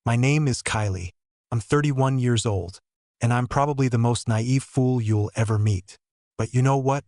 My name is Kylie. I'm 31 years old, and I'm probably the most naive fool you'll ever meet. But you know what?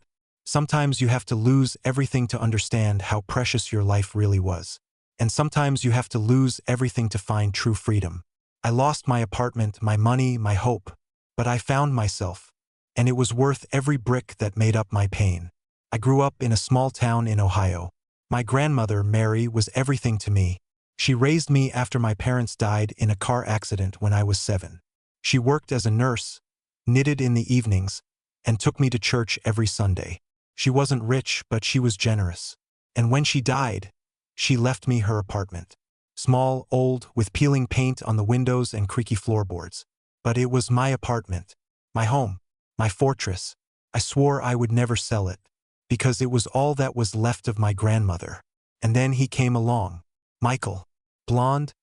Sometimes you have to lose everything to understand how precious your life really was. And sometimes you have to lose everything to find true freedom. I lost my apartment, my money, my hope. But I found myself, and it was worth every brick that made up my pain. I grew up in a small town in Ohio. My grandmother, Mary, was everything to me. She raised me after my parents died in a car accident when I was 7. She worked as a nurse, knitted in the evenings, and took me to church every Sunday. She wasn't rich, but she was generous. And when she died, she left me her apartment. Small, old, with peeling paint on the windows and creaky floorboards. But it was my apartment, my home, my fortress. I swore I would never sell it, because it was all that was left of my grandmother. And then he came along. Michael. Blonde,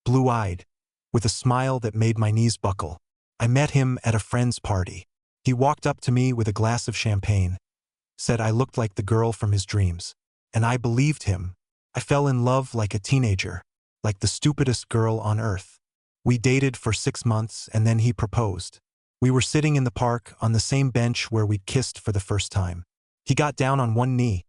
blue-eyed, with a smile that made my knees buckle. I met him at a friend's party. He walked up to me with a glass of champagne, said I looked like the girl from his dreams. And I believed him. I fell in love like a teenager, like the stupidest girl on earth. We dated for 6 months and then he proposed. We were sitting in the park on the same bench where we'd kissed for the first time. He got down on one knee,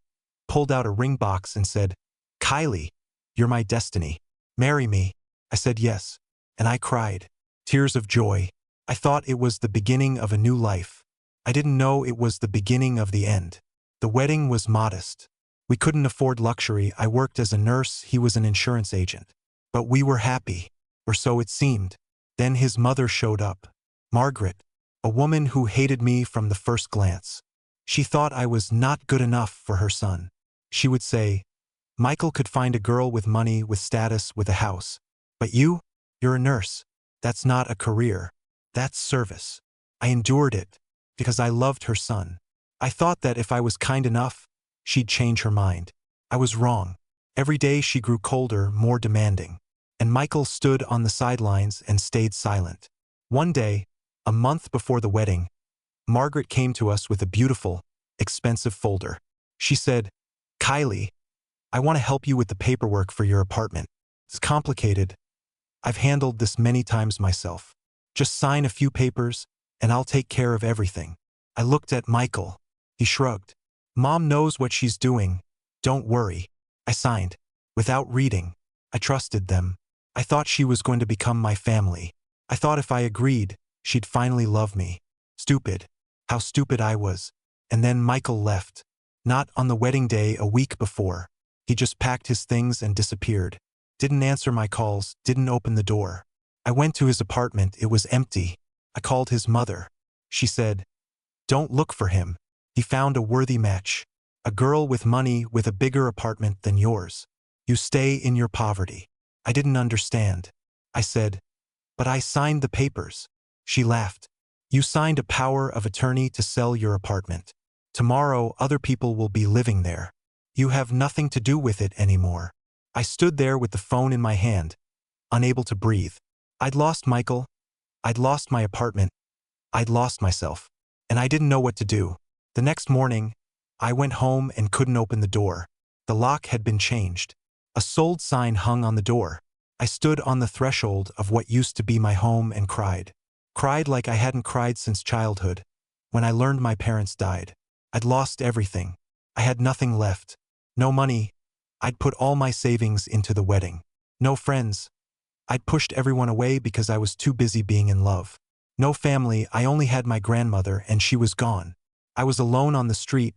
pulled out a ring box and said, "Kylie, you're my destiny. Marry me." I said yes, and I cried. Tears of joy. I thought it was the beginning of a new life. I didn't know it was the beginning of the end. The wedding was modest. We couldn't afford luxury. I worked as a nurse, he was an insurance agent. But we were happy, or so it seemed. Then his mother showed up. Margaret, a woman who hated me from the first glance. She thought I was not good enough for her son. She would say, "Michael could find a girl with money, with status, with a house. But you're a nurse. That's not a career. That's service." I endured it, because I loved her son. I thought that if I was kind enough, she'd change her mind. I was wrong. Every day she grew colder, more demanding. And Michael stood on the sidelines and stayed silent. One day, a month before the wedding, Margaret came to us with a beautiful, expensive folder. She said, "Kylie, I want to help you with the paperwork for your apartment. It's complicated. I've handled this many times myself. Just sign a few papers, and I'll take care of everything." I looked at Michael. He shrugged. "Mom knows what she's doing. Don't worry." I signed. Without reading. I trusted them. I thought she was going to become my family. I thought if I agreed, she'd finally love me. Stupid. How stupid I was. And then Michael left. Not on the wedding day, a week before. He just packed his things and disappeared. Didn't answer my calls, didn't open the door. I went to his apartment, it was empty. I called his mother. She said, "Don't look for him. He found a worthy match. A girl with money with a bigger apartment than yours. You stay in your poverty." I didn't understand. I said, "But I signed the papers." She laughed. "You signed a power of attorney to sell your apartment. Tomorrow other people will be living there. You have nothing to do with it anymore." I stood there with the phone in my hand, unable to breathe. I'd lost Michael. I'd lost my apartment. I'd lost myself. And I didn't know what to do. The next morning, I went home and couldn't open the door. The lock had been changed. A sold sign hung on the door. I stood on the threshold of what used to be my home and cried. Cried like I hadn't cried since childhood, when I learned my parents died. I'd lost everything. I had nothing left. No money. I'd put all my savings into the wedding. No friends. I'd pushed everyone away because I was too busy being in love. No family. I only had my grandmother and she was gone. I was alone on the street,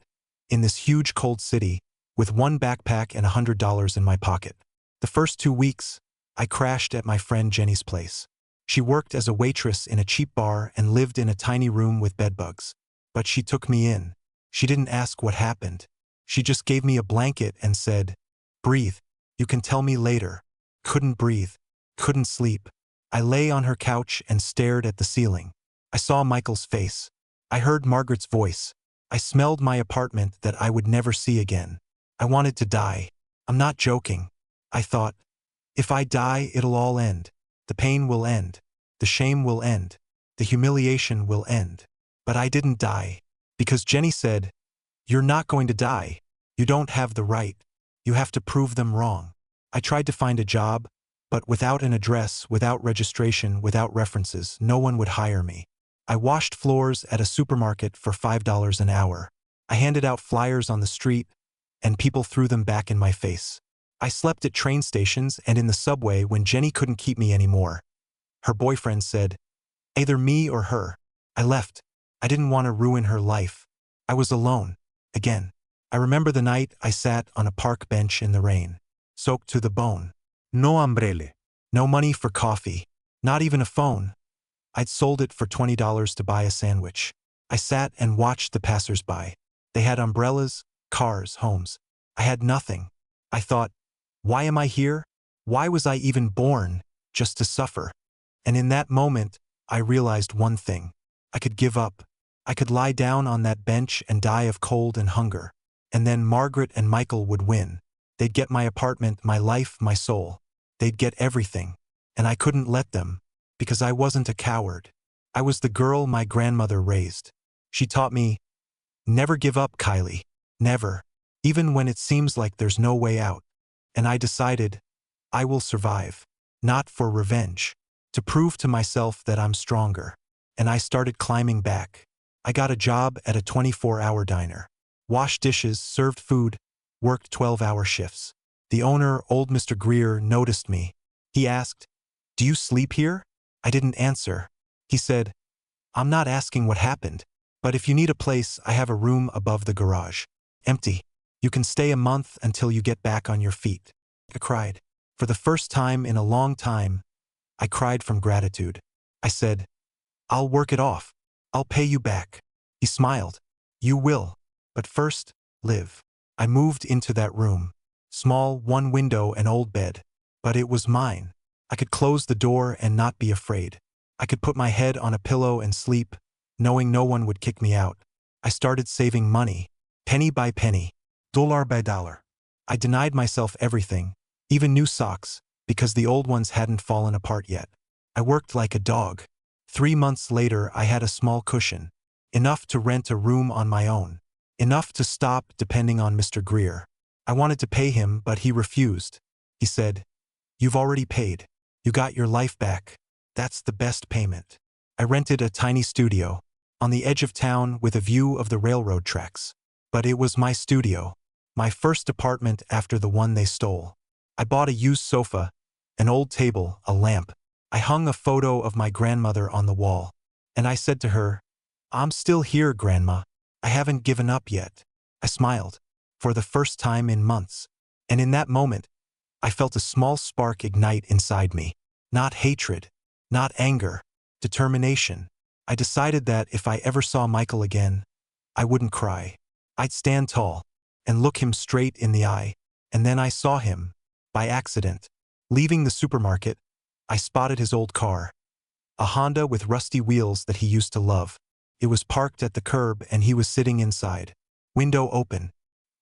in this huge cold city, with one backpack and $100 in my pocket. The first 2 weeks, I crashed at my friend Jenny's place. She worked as a waitress in a cheap bar and lived in a tiny room with bedbugs. But she took me in. She didn't ask what happened. She just gave me a blanket and said, "Breathe. You can tell me later." Couldn't breathe. Couldn't sleep. I lay on her couch and stared at the ceiling. I saw Michael's face. I heard Margaret's voice. I smelled my apartment that I would never see again. I wanted to die. I'm not joking. I thought, if I die, it'll all end. The pain will end. The shame will end. The humiliation will end. But I didn't die. Because Jenny said, "You're not going to die. You don't have the right. You have to prove them wrong." I tried to find a job, But without an address, without registration, without references, no one would hire me. I washed floors at a supermarket for $5 an hour. I handed out flyers on the street, and people threw them back in my face. I slept at train stations and in the subway when Jenny couldn't keep me anymore. Her boyfriend said, either me or her. I left. I didn't want to ruin her life. I was alone. Again. I remember the night I sat on a park bench in the rain, soaked to the bone. No umbrella. No money for coffee. Not even a phone. I'd sold it for $20 to buy a sandwich. I sat and watched the passers-by. They had umbrellas, cars, homes. I had nothing. I thought, why am I here? Why was I even born? Just to suffer. And in that moment, I realized one thing. I could give up. I could lie down on that bench and die of cold and hunger. And then Margaret and Michael would win. They'd get my apartment, my life, my soul. They'd get everything. And I couldn't let them, because I wasn't a coward. I was the girl my grandmother raised. She taught me, never give up, Kylie. Never. Even when it seems like there's no way out. And I decided, I will survive. Not for revenge. To prove to myself that I'm stronger. And I started climbing back. I got a job at a 24-hour diner. Washed dishes, served food, worked 12-hour shifts. The owner, old Mr. Greer, noticed me. He asked, do you sleep here? I didn't answer. He said, I'm not asking what happened, but if you need a place, I have a room above the garage. Empty. You can stay a month until you get back on your feet. I cried. For the first time in a long time, I cried from gratitude. I said, I'll work it off. I'll pay you back. He smiled. You will. But first, live. I moved into that room. Small, one window, an old bed. But it was mine. I could close the door and not be afraid. I could put my head on a pillow and sleep, knowing no one would kick me out. I started saving money, penny by penny, dollar by dollar. I denied myself everything, even new socks, because the old ones hadn't fallen apart yet. I worked like a dog. 3 months later, I had a small cushion, enough to rent a room on my own, enough to stop depending on Mr. Greer. I wanted to pay him, but he refused. He said, you've already paid. You got your life back. That's the best payment. I rented a tiny studio, on the edge of town with a view of the railroad tracks. But it was my studio, my first apartment after the one they stole. I bought a used sofa, an old table, a lamp. I hung a photo of my grandmother on the wall. And I said to her, I'm still here, Grandma. I haven't given up yet. I smiled, for the first time in months. And in that moment, I felt a small spark ignite inside me. Not hatred, not anger, determination. I decided that if I ever saw Michael again, I wouldn't cry. I'd stand tall and look him straight in the eye. And then I saw him, by accident. Leaving the supermarket, I spotted his old car, a Honda with rusty wheels that he used to love. It was parked at the curb and he was sitting inside, window open.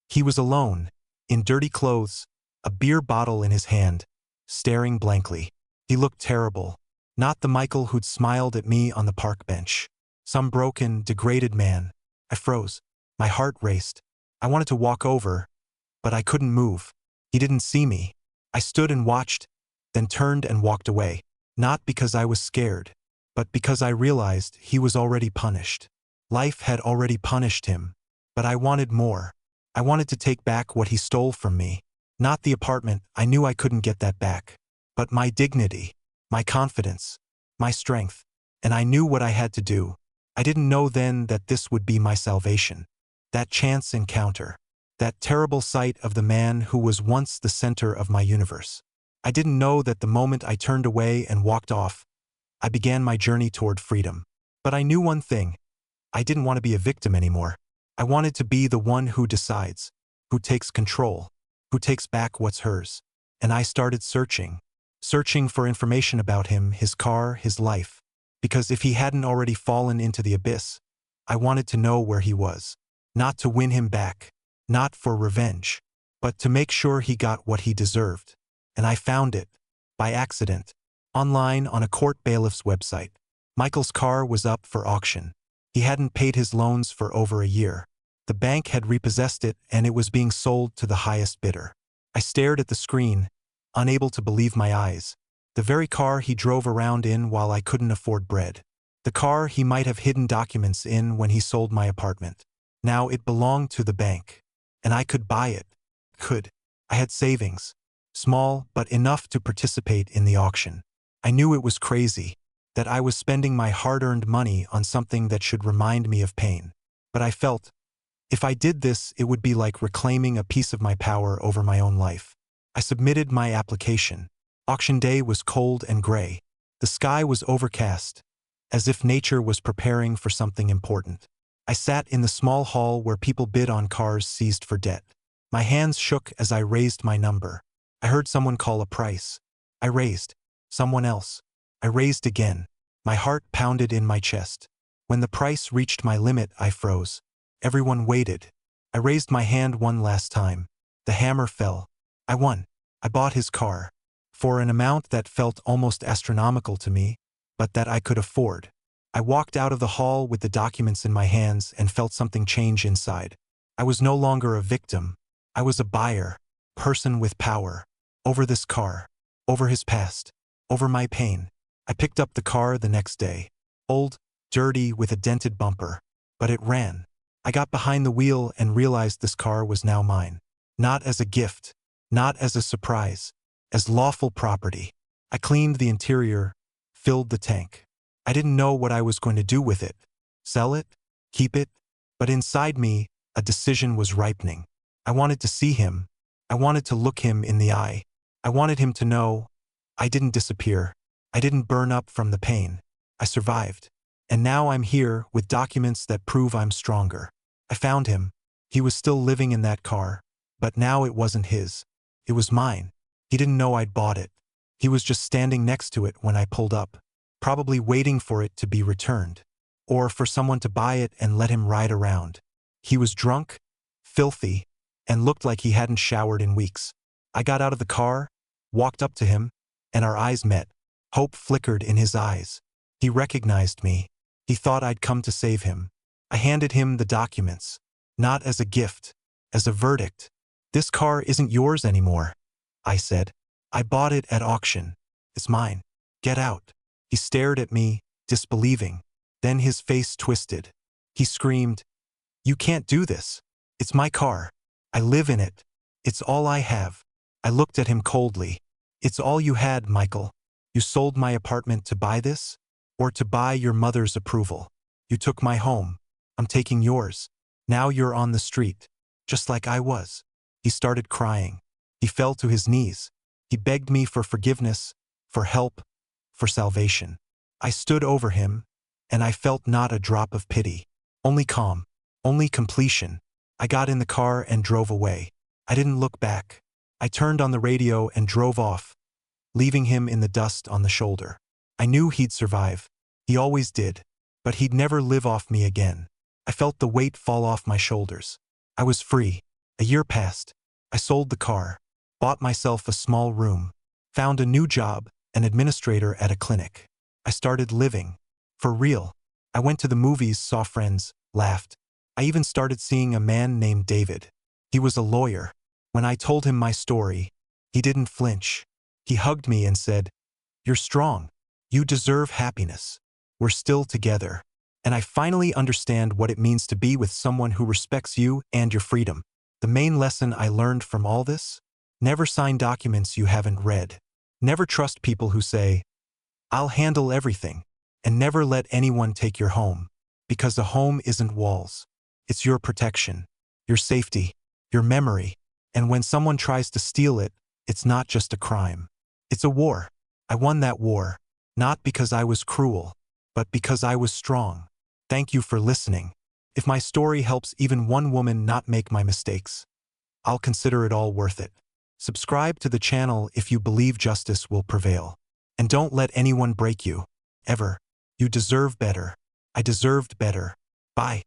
He was alone, in dirty clothes, a beer bottle in his hand, staring blankly. He looked terrible. Not the Michael who'd smiled at me on the park bench. Some broken, degraded man. I froze. My heart raced. I wanted to walk over, but I couldn't move. He didn't see me. I stood and watched, then turned and walked away. Not because I was scared, but because I realized he was already punished. Life had already punished him. But I wanted more. I wanted to take back what he stole from me. Not the apartment, I knew I couldn't get that back. But my dignity, my confidence, my strength. And I knew what I had to do. I didn't know then that this would be my salvation. That chance encounter. That terrible sight of the man who was once the center of my universe. I didn't know that the moment I turned away and walked off, I began my journey toward freedom. But I knew one thing. I didn't want to be a victim anymore. I wanted to be the one who decides, who takes control, who takes back what's hers. And I started searching for information about him, his car, his life. Because if he hadn't already fallen into the abyss, I wanted to know where he was. Not to win him back, not for revenge, but to make sure he got what he deserved. And I found it, by accident, online on a court bailiff's website. Michael's car was up for auction. He hadn't paid his loans for over a year. The bank had repossessed it and it was being sold to the highest bidder. I stared at the screen, unable to believe my eyes. The very car he drove around in while I couldn't afford bread. The car he might have hidden documents in when he sold my apartment. Now it belonged to the bank. And I could buy it. I had savings. Small, but enough to participate in the auction. I knew it was crazy, that I was spending my hard-earned money on something that should remind me of pain. But I felt, if I did this, it would be like reclaiming a piece of my power over my own life. I submitted my application. Auction day was cold and gray. The sky was overcast, as if nature was preparing for something important. I sat in the small hall where people bid on cars seized for debt. My hands shook as I raised my number. I heard someone call a price. I raised. Someone else. I raised again. My heart pounded in my chest. When the price reached my limit, I froze. Everyone waited. I raised my hand one last time. The hammer fell. I won. I bought his car. For an amount that felt almost astronomical to me, but that I could afford. I walked out of the hall with the documents in my hands and felt something change inside. I was no longer a victim. I was a buyer, person with power. Over this car. Over his past. Over my pain. I picked up the car the next day. Old, dirty, with a dented bumper. But it ran. I got behind the wheel and realized this car was now mine. Not as a gift. Not as a surprise. As lawful property. I cleaned the interior, filled the tank. I didn't know what I was going to do with it. Sell it? Keep it? But inside me, a decision was ripening. I wanted to see him. I wanted to look him in the eye. I wanted him to know I didn't disappear. I didn't burn up from the pain. I survived. And now I'm here with documents that prove I'm stronger. I found him. He was still living in that car. But now it wasn't his. It was mine. He didn't know I'd bought it. He was just standing next to it when I pulled up, probably waiting for it to be returned, or for someone to buy it and let him ride around. He was drunk, filthy, and looked like he hadn't showered in weeks. I got out of the car, walked up to him, and our eyes met. Hope flickered in his eyes. He recognized me. He thought I'd come to save him. I handed him the documents, not as a gift, as a verdict. This car isn't yours anymore, I said. I bought it at auction. It's mine. Get out. He stared at me, disbelieving. Then his face twisted. He screamed, "You can't do this. It's my car. I live in it. It's all I have." I looked at him coldly. "It's all you had, Michael. You sold my apartment to buy this? Or to buy your mother's approval? You took my home. I'm taking yours. Now you're on the street. Just like I was." He started crying. He fell to his knees. He begged me for forgiveness, for help, for salvation. I stood over him, and I felt not a drop of pity. Only calm. Only completion. I got in the car and drove away. I didn't look back. I turned on the radio and drove off, leaving him in the dust on the shoulder. I knew he'd survive. He always did. But he'd never live off me again. I felt the weight fall off my shoulders. I was free. A year passed. I sold the car, bought myself a small room, found a new job, an administrator at a clinic. I started living. For real. I went to the movies, saw friends, laughed. I even started seeing a man named David. He was a lawyer. When I told him my story, he didn't flinch. He hugged me and said, "You're strong. You deserve happiness. We're still together." And I finally understand what it means to be with someone who respects you and your freedom. The main lesson I learned from all this? Never sign documents you haven't read. Never trust people who say, "I'll handle everything." And never let anyone take your home. Because a home isn't walls. It's your protection, your safety, your memory. And when someone tries to steal it, it's not just a crime. It's a war. I won that war. Not because I was cruel, but because I was strong. Thank you for listening. If my story helps even one woman not make my mistakes, I'll consider it all worth it. Subscribe to the channel if you believe justice will prevail. And don't let anyone break you. Ever. You deserve better. I deserved better. Bye.